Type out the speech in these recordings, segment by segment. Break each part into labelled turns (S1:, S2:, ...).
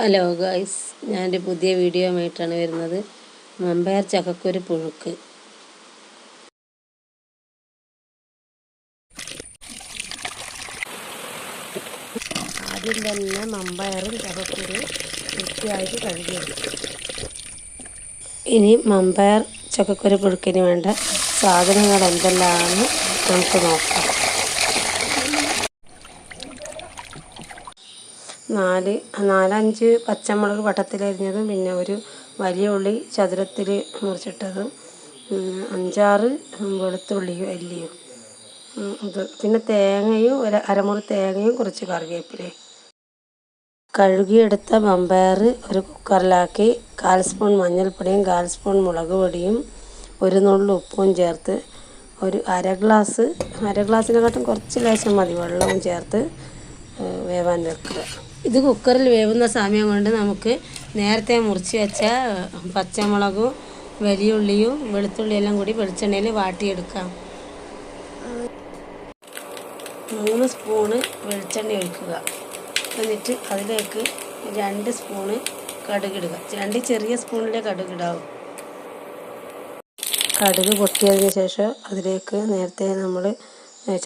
S1: Hello guys, ഞാനൊരു പുതിയ video ആയിട്ടാണ് വരുന്നത്. മമ്പയർ ചക്കക്കുരു പുഴുക്ക്. ആദ്യം തന്നെ മമ്പയറും ചക്കക്കുരു വൃത്തിയായിട്ട് കഴുകിയെടുക്കും. ഇനി മമ്പയർ ചക്കക്കുരു പുഴുക്കിന് വേണ്ട സാധനങ്ങൾ എന്തെല്ലാമാണ് നമുക്ക് നോക്കാം. 4-5 പച്ചമുളക് വട്ടത്തിലരിഞ്ഞതും, പിന്നെ ഒരു വലിയ ഉള്ളി ചതുരത്തിൽ മുറിച്ചിട്ടതും, 5-6 വെളുത്തുള്ളി അല്ലിയും, പിന്നെ തേങ്ങയും അരമുറി തേങ്ങയും കുറച്ച് കറിവേപ്പിലയും. കഴുകിയെടുത്ത മമ്പയർ ഒരു കുക്കറിലാക്കി 1/4 സ്പൂൺ മഞ്ഞൾപ്പൊടിയും 1/4 സ്പൂൺ മുളക് പൊടിയും 1 നുള്ളു ഉപ്പും ചേർത്ത് ഒരു അര ഗ്ലാസ്സിനെക്കാട്ടും കുറച്ച് ലേശം മതി വെള്ളവും ചേർത്ത് വേവാൻ വെക്കുക. ഇത് കുക്കറിൽ വേവുന്ന സമയം കൊണ്ട് നമുക്ക് നേരത്തെ മുറിച്ച് വെച്ച പച്ചമുളകും വലിയ ഉള്ളിയും വെളുത്തുള്ളിയെല്ലാം കൂടി വെളിച്ചെണ്ണയിൽ വാട്ടിയെടുക്കാം. 3 സ്പൂണ് വെളിച്ചെണ്ണ ഒഴിക്കുക. എന്നിട്ട് അതിലേക്ക് 2 സ്പൂണ് കടുകിടുക. 2 ചെറിയ സ്പൂണിലെ കടുകിടാവും. കടുക് പൊട്ടിയതിന് ശേഷം അതിലേക്ക് നേരത്തെ നമ്മൾ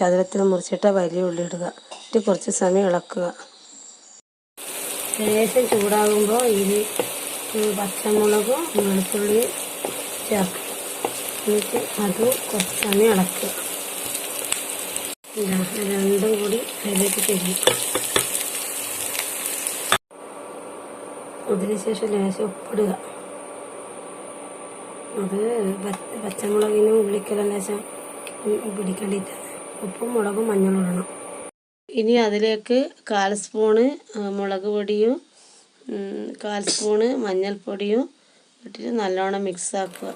S1: ചതുരത്തിൽ മുറിച്ചിട്ട വലിയ ഉള്ളി ഇടുക. എന്നിട്ട് കുറച്ച് സമയം ഇളക്കുക. ലേശം ചൂടാകുമ്പോൾ ഇതിൽ പച്ചമുളകും വെളുത്തുള്ളിയും ചേർക്കുക. എന്നിട്ട് അത് കുറച്ച് സമയം ഇളക്കുക. രണ്ടും കൂടി അതിലേക്ക് തിരിയും. അതിനുശേഷം ലേശം ഉപ്പിടുക. അത് പച്ചമുളകിനും ഉള്ളിക്കെല്ലാം ലേശം പിടിക്കേണ്ടിയിട്ടാണ്. ഉപ്പും മുളകും മഞ്ഞളും ഇടണം. ഇനി അതിലേക്ക് 1/4 സ്പൂണ് മുളക് പൊടിയും 1/4 സ്പൂണ് മഞ്ഞൾപ്പൊടിയും ഇട്ടിട്ട് നല്ലോണം മിക്സാക്കുക.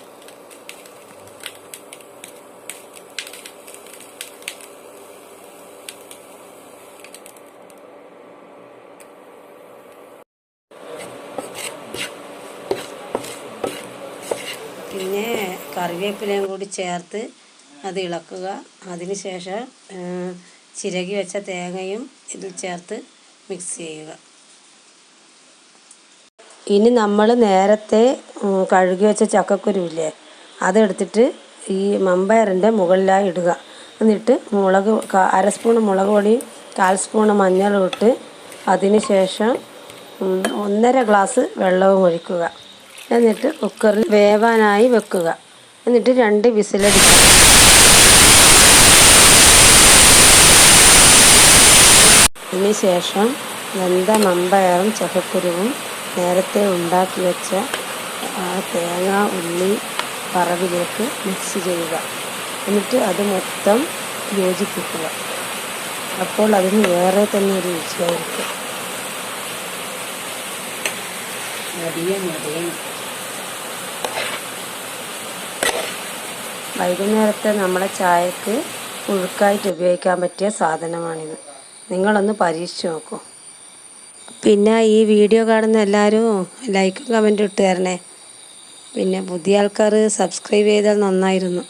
S1: പിന്നെ കറിവേപ്പിലയും കൂടി ചേർത്ത് അത് ഇളക്കുക. അതിന് ശേഷം ചിരകി വെച്ച തേങ്ങയും ഇതിൽ ചേർത്ത് മിക്സ് ചെയ്യുക. ഇനി നമ്മൾ നേരത്തെ കഴുകി വെച്ച ചക്കക്കുരുവില്ലേ, അതെടുത്തിട്ട് ഈ മമ്പയറിൻ്റെ മുകളിലായി ഇടുക. എന്നിട്ട് 1/2 സ്പൂൺ മുളക് പൊടിയും 1/4 സ്പൂൺ മഞ്ഞളും ഇട്ട് അതിന് ശേഷം 1.5 ഗ്ലാസ് വെള്ളവും ഒഴിക്കുക. എന്നിട്ട് കുക്കറിൽ വേവാനായി വെക്കുക. എന്നിട്ട് 2 വിസിലടിക്കുക. അതിന് ശേഷം വെന്ത മമ്പയറും ചക്കക്കുരുവും നേരത്തെ ഉണ്ടാക്കി വെച്ച ആ തേങ്ങ ഉള്ളി വറവിലേക്ക് മിക്സ് ചെയ്യുക. എന്നിട്ട് അത് മൊത്തം യോജിപ്പിക്കുക. അപ്പോൾ അതിന് വേറെ തന്നെ ഒരു രുചിയായിരിക്കും. വൈകുന്നേരത്തെ നമ്മുടെ ചായക്ക് പുഴുക്കായിട്ട് ഉപയോഗിക്കാൻ പറ്റിയ സാധനമാണിത്. നിങ്ങളൊന്ന് പരീക്ഷിച്ച് നോക്കൂ. പിന്നെ ഈ വീഡിയോ കാണുന്ന എല്ലാവരും ലൈക്കും കമൻറ്റും ഇട്ട് തരണേ. പിന്നെ പുതിയ ആൾക്കാർ സബ്സ്ക്രൈബ് ചെയ്താൽ നന്നായിരുന്നു.